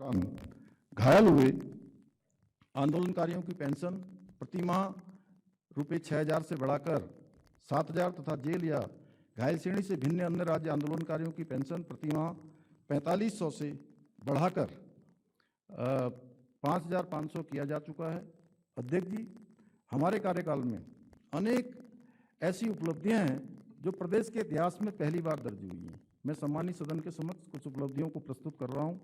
दौरान घायल हुए आंदोलनकारियों की पेंशन प्रतिमाह रुपये 6,000 से बढ़ाकर 7,000 तथा जेल या घायल श्रेणी से भिन्न अन्य राज्य आंदोलनकारियों की पेंशन प्रतिमाह 4,500 से बढ़ाकर 5,500 किया जा चुका है। अध्यक्ष जी, हमारे कार्यकाल में अनेक ऐसी उपलब्धियां हैं जो प्रदेश के इतिहास में पहली बार दर्ज हुई हैं। मैं सम्मानित सदन के समक्ष कुछ उपलब्धियों को प्रस्तुत कर रहा हूं।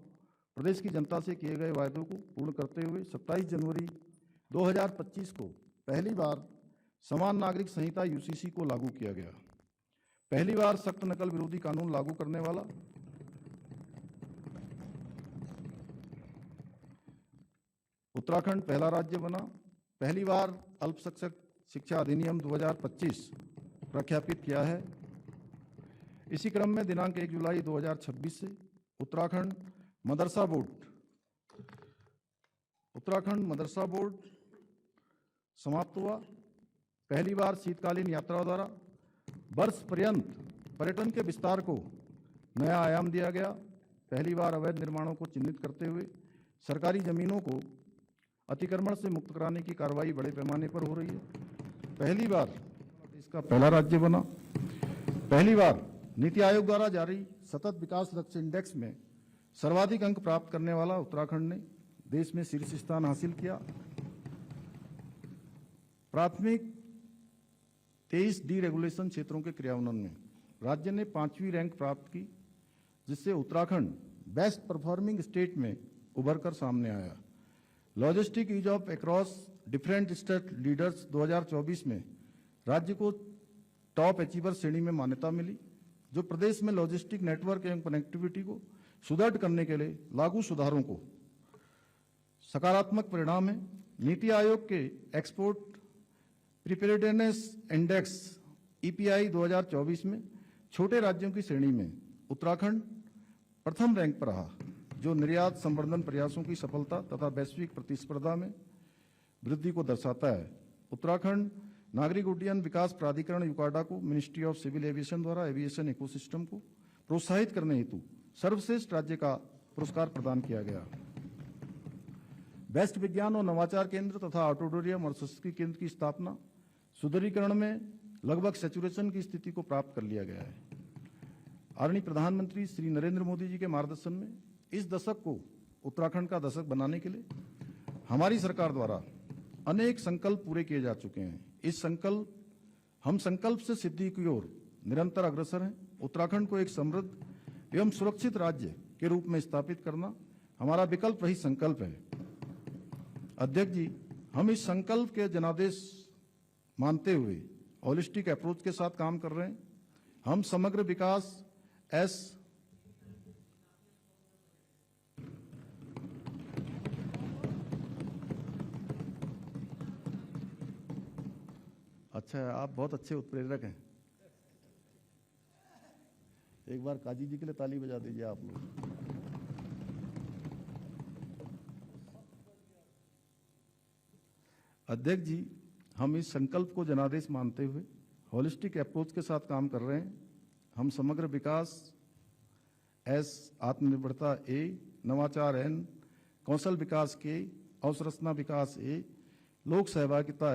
प्रदेश की जनता से किए गए वायदों को पूर्ण करते हुए 27 जनवरी 2025 को पहली बार समान नागरिक संहिता यूसीसी को लागू किया गया। पहली बार सख्त नकल विरोधी कानून लागू करने वाला उत्तराखंड पहला राज्य बना। पहली बार अल्पशिक्षक शिक्षा अधिनियम 2025 प्रख्यापित किया है। इसी क्रम में दिनांक 1 जुलाई 2026 से उत्तराखंड मदरसा बोर्ड समाप्त हुआ। पहली बार शीतकालीन यात्रा द्वारा वर्ष पर्यंत पर्यटन के विस्तार को नया आयाम दिया गया। पहली बार अवैध निर्माणों को चिन्हित करते हुए सरकारी जमीनों को अतिक्रमण से मुक्त कराने की कार्रवाई बड़े पैमाने पर हो रही है। पहली बार इसका पहला राज्य बना। पहली बार नीति आयोग द्वारा जारी सतत विकास लक्ष्य इंडेक्स में सर्वाधिक अंक प्राप्त करने वाला उत्तराखंड ने देश में शीर्ष स्थान हासिल किया। प्राथमिक 23 डीरेगुलेशन क्षेत्रों के क्रियान्वयन में राज्य ने 5वीं रैंक प्राप्त की, जिससे उत्तराखंड बेस्ट परफॉर्मिंग स्टेट में उभर कर सामने आया। Logistic ease of across different state leaders 2024 में राज्य को टॉप अचीवर श्रेणी में मान्यता मिली, जो प्रदेश में लॉजिस्टिक नेटवर्क एवं कनेक्टिविटी को सुदृढ़ करने के लिए लागू सुधारों को सकारात्मक परिणाम है। नीति आयोग के एक्सपोर्ट प्रिपेरेडनेस इंडेक्स ईपीआई 2024 में छोटे राज्यों की श्रेणी में उत्तराखंड प्रथम रैंक पर रहा, जो निर्यात संवर्धन प्रयासों की सफलता तथा वैश्विक प्रतिस्पर्धा में वृद्धि को दर्शाता है। उत्तराखंड नागरिक उड्डयन विकास प्राधिकरण यूकाडा को मिनिस्ट्री ऑफ सिविल एविएशन द्वारा एविएशन इकोसिस्टम को प्रोत्साहित करने हेतु सर्वश्रेष्ठ राज्य का पुरस्कार प्रदान किया गया। बेस्ट विज्ञान और नवाचार केंद्र तथा ऑडिटोरियम और संस्कृति केंद्र की स्थापना सुदृढ़ीकरण में लगभग सैचुरेशन की स्थिति को प्राप्त कर लिया गया है। आदरणीय प्रधानमंत्री श्री नरेंद्र मोदी जी के मार्गदर्शन में इस दशक को उत्तराखंड का दशक बनाने के लिए हमारी सरकार द्वारा अनेक संकल्प पूरे किए जा चुके हैं। हम संकल्प से सिद्धि की ओर निरंतर अग्रसर हैं। उत्तराखंड को एक समृद्ध एवं सुरक्षित राज्य के रूप में स्थापित करना हमारा विकल्प रहित संकल्प है। अध्यक्ष जी, हम इस संकल्प के जनादेश मानते हुए होलिस्टिक अप्रोच के साथ काम कर रहे हैं। हम समग्र विकास अच्छा है, आप बहुत अच्छे उत्प्रेरक हैं। एक बार काजी जी के लिए ताली बजा दीजिए आप लोग। अध्यक्ष जी, हम इस संकल्प को जनादेश मानते हुए होलिस्टिक अप्रोच के साथ काम कर रहे हैं। हम समग्र विकास आत्मनिर्भरता नवाचार कौशल विकास अवसंरचना विकास लोक सहभागिता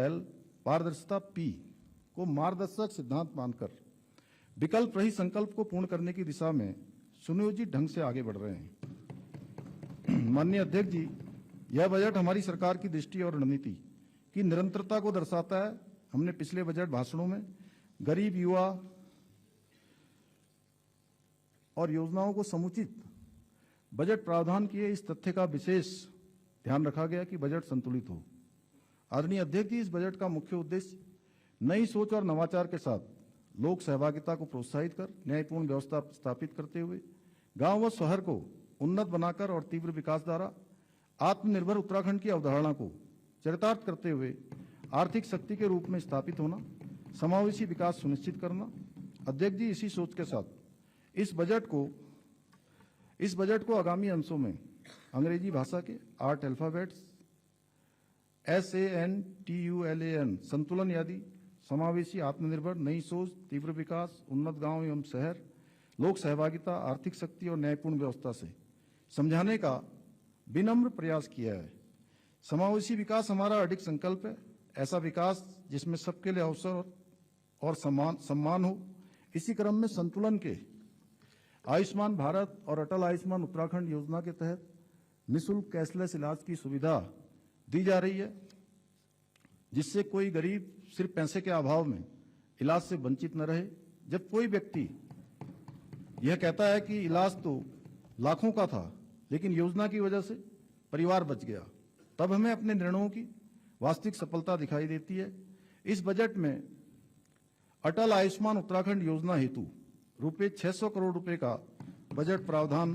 पारदर्शिता को मार्गदर्शक सिद्धांत मानकर विकल्प रहित संकल्प को पूर्ण करने की दिशा में सुनियोजित ढंग से आगे बढ़ रहे हैं। माननीय अध्यक्ष जी, यह बजट हमारी सरकार की दृष्टि और रणनीति की निरंतरता को दर्शाता है। हमने पिछले बजट भाषणों में गरीब युवा और योजनाओं को समुचित बजट प्रावधान किए, इस तथ्य का विशेष ध्यान रखा गया कि बजट संतुलित हो। आदरणीय अध्यक्ष जी, इस बजट का मुख्य उद्देश्य नई सोच और नवाचार के साथ लोक सहभागिता को प्रोत्साहित कर न्यायपूर्ण व्यवस्था स्थापित करते हुए गांव व शहर को उन्नत बनाकर और तीव्र विकास द्वारा आत्मनिर्भर उत्तराखंड की अवधारणा को चरितार्थ करते हुए आर्थिक शक्ति के रूप में स्थापित होना, समावेशी विकास सुनिश्चित करना। अध्यक्ष जी, इसी सोच के साथ इस बजट को आगामी अंशों में अंग्रेजी भाषा के 8 अल्फाबेट्स SANTULAN संतुलन यादी, समावेशी, आत्मनिर्भर, नई सोच, तीव्र विकास, उन्नत गांव एवं शहर, लोक सहभागिता, आर्थिक शक्ति और न्यायपूर्ण व्यवस्था से समझाने का विनम्र प्रयास किया है। समावेशी विकास हमारा अडिग संकल्प है, ऐसा विकास जिसमें सबके लिए अवसर और सम्मान हो। इसी क्रम में संतुलन के आयुष्मान भारत और अटल आयुष्मान उत्तराखंड योजना के तहत निःशुल्क कैशलेस इलाज की सुविधा दी जा रही है, जिससे कोई गरीब सिर्फ पैसे के अभाव में इलाज से वंचित न रहे। जब कोई व्यक्ति यह कहता है कि इलाज तो लाखों का था लेकिन योजना की वजह से परिवार बच गया, तब हमें अपने निर्णयों की वास्तविक सफलता दिखाई देती है। इस बजट में अटल आयुष्मान उत्तराखंड योजना हेतु रुपये 600 करोड़ रुपए का बजट प्रावधान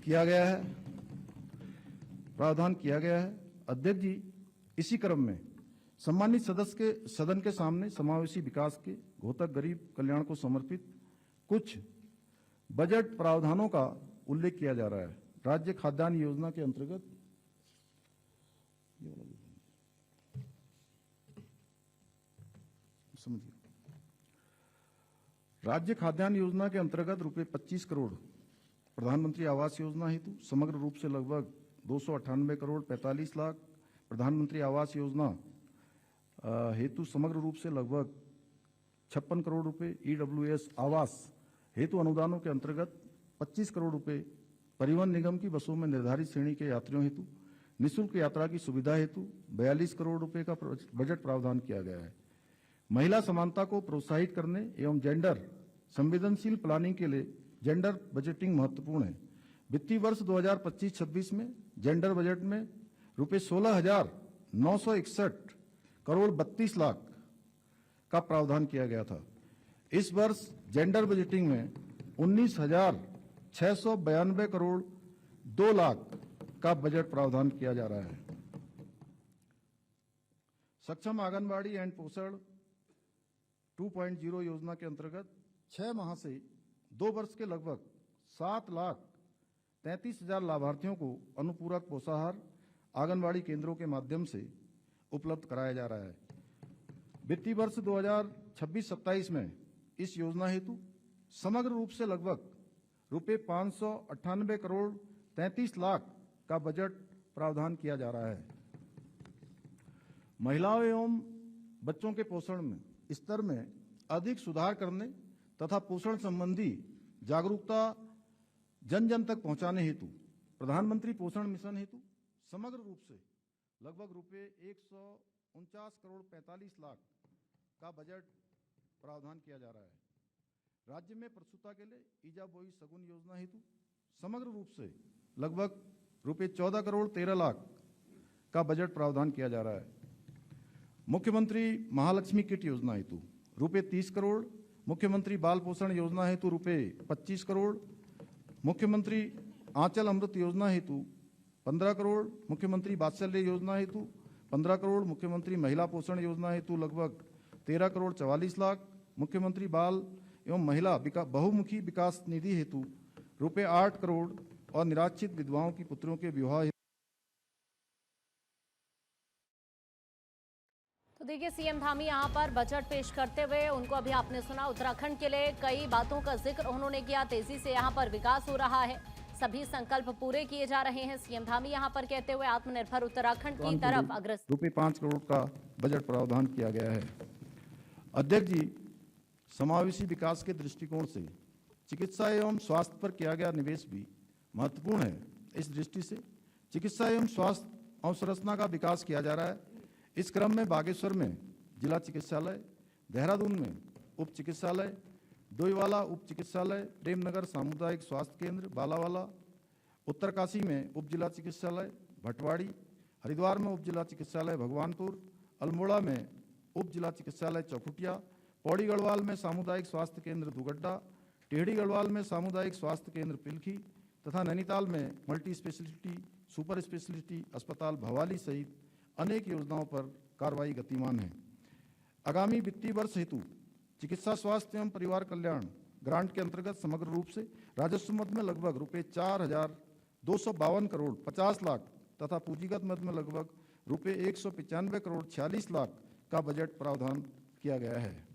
किया गया है। अध्यक्ष जी, इसी क्रम में सम्मानित सदस्य के सदन के सामने समावेशी विकास के घोतक गरीब कल्याण को समर्पित कुछ बजट प्रावधानों का उल्लेख किया जा रहा है। राज्य खाद्यान्न योजना के अंतर्गत रुपये 25 करोड़ प्रधानमंत्री आवास योजना हेतु समग्र रूप से लगभग 298 करोड़ 45 लाख, प्रधानमंत्री आवास योजना हेतु समग्र रूप से लगभग 56 करोड़ रुपए, EWS आवास हेतु अनुदानों के अंतर्गत 25 करोड़ रुपए, परिवहन निगम की बसों में निर्धारित श्रेणी के यात्रियों हेतु निःशुल्क यात्रा की सुविधा हेतु 42 करोड़ रुपए का बजट प्रावधान किया गया है। महिला समानता को प्रोत्साहित करने एवं जेंडर संवेदनशील प्लानिंग के लिए जेंडर बजटिंग महत्वपूर्ण है। वित्तीय वर्ष 2025-26 में जेंडर बजट में रुपये 16,961 करोड़ 32 लाख का प्रावधान किया गया था। इस वर्ष जेंडर बजटिंग में 19,692 करोड़ 2 लाख का बजट प्रावधान किया जा रहा है। सक्षम आंगनबाड़ी एंड पोषण 2.0 योजना के अंतर्गत 6 माह से 2 वर्ष के लगभग 7,33,000 लाभार्थियों को अनुपूरक पोषाहार आंगनबाड़ी केंद्रों के माध्यम से उपलब्ध कराया जा रहा है। वित्तीय वर्ष 2026-27 में इस योजना हेतु समग्र रूप से लगभग रुपये 598 करोड़ 33 लाख का बजट प्रावधान किया जा रहा है। महिलाओं एवं बच्चों के पोषण में स्तर में अधिक सुधार करने तथा पोषण संबंधी जागरूकता जन जन तक पहुंचाने हेतु प्रधानमंत्री पोषण मिशन हेतु समग्र रूप से लगभग रुपये 149 करोड़ 45 लाख का बजट प्रावधान किया जा रहा है। राज्य में प्रसूता के लिए ईजा बोई सगुन योजना हेतु समग्र रूप से लगभग रुपये 14 करोड़ 13 लाख का बजट प्रावधान किया जा रहा है। मुख्यमंत्री महालक्ष्मी किट योजना हेतु रुपये 30 करोड़, मुख्यमंत्री बाल पोषण योजना हेतु रुपये 25 करोड़, मुख्यमंत्री आंचल अमृत योजना हेतु 15 करोड़, मुख्यमंत्री वात्सल्य योजना हेतु 15 करोड़, मुख्यमंत्री महिला पोषण योजना हेतु लगभग 13 करोड़ 44 लाख, मुख्यमंत्री बाल एवं महिला बहुमुखी विकास निधि हेतु रुपये 8 करोड़ और निराश्रित विधवाओं की पुत्रों के विवाह। तो देखिए, सीएम धामी यहाँ पर बजट पेश करते हुए उनको अभी आपने सुना, उत्तराखंड के लिए कई बातों का जिक्र उन्होंने किया। तेजी से यहाँ पर विकास हो रहा है, सभी संकल्प पूरे किए जा रहे हैं। सीएम धामी यहाँ पर कहते हुए आत्मनिर्भर उत्तराखंड की तरफ अग्रसर। रुपये 5 करोड़ का बजट प्रावधान किया गया है। अध्यक्ष जी, समावेशी विकास के दृष्टिकोण से चिकित्सा एवं स्वास्थ्य पर किया गया निवेश भी महत्वपूर्ण है। इस दृष्टि से चिकित्सा एवं स्वास्थ्य अवसंरचना का विकास किया जा रहा है। इस क्रम में बागेश्वर में जिला चिकित्सालय, देहरादून में उप चिकित्सालय, डोईवाला उप चिकित्सालय, प्रेमनगर सामुदायिक स्वास्थ्य केंद्र बालावाला, उत्तरकाशी में उप जिला चिकित्सालय भटवाड़ी, हरिद्वार में उप जिला चिकित्सालय भगवानपुर, अल्मोड़ा में उप जिला चिकित्सालय चौखुटिया, पौड़ी गढ़वाल में सामुदायिक स्वास्थ्य केंद्र दुगड्डा, टेहड़ी गढ़वाल में सामुदायिक स्वास्थ्य केंद्र पिलखी तथा नैनीताल में मल्टी स्पेशलिटी सुपर स्पेशलिटी अस्पताल भवाली सहित अनेक योजनाओं पर कार्रवाई गतिमान है। आगामी वित्तीय वर्ष हेतु चिकित्सा स्वास्थ्य एवं परिवार कल्याण ग्रांट के अंतर्गत समग्र रूप से राजस्व मद में लगभग रुपये 4,252 करोड़ 50 लाख तथा पूंजीगत मद में लगभग रुपये 195 करोड़ 46 लाख का बजट प्रावधान किया गया है।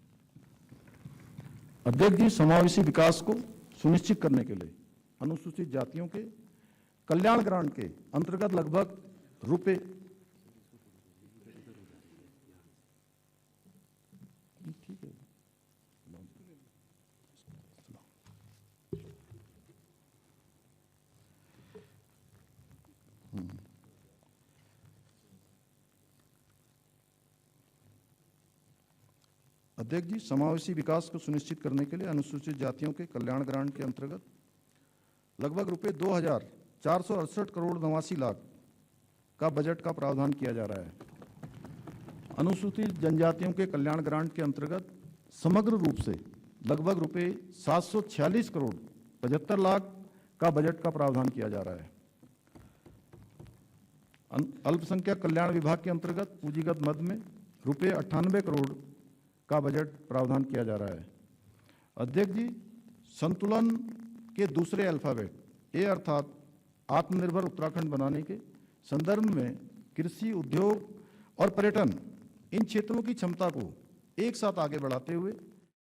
अध्यक्ष जी, समावेशी विकास को सुनिश्चित करने के लिए अनुसूचित जातियों के कल्याण ग्रांट के अंतर्गत लगभग रुपए ठीक है। अध्यक्ष जी, समावेशी विकास को सुनिश्चित करने के लिए अनुसूचित जातियों के कल्याण ग्रांट के अंतर्गत लगभग रुपए 2,468 करोड़ 89 लाख का बजट का प्रावधान किया जा रहा है। अनुसूचित जनजातियों के कल्याण ग्रांट के अंतर्गत समग्र रूप से लगभग रुपए 746 करोड़ 75 लाख का बजट का प्रावधान किया जा रहा है। अल्पसंख्यक कल्याण विभाग के अंतर्गत पूंजीगत मद में रुपए 98 करोड़ का बजट प्रावधान किया जा रहा है। अध्यक्ष जी, संतुलन के दूसरे अल्फाबेट ए अर्थात आत्मनिर्भर उत्तराखंड बनाने के संदर्भ में कृषि, उद्योग और पर्यटन इन क्षेत्रों की क्षमता को एक साथ आगे बढ़ाते हुए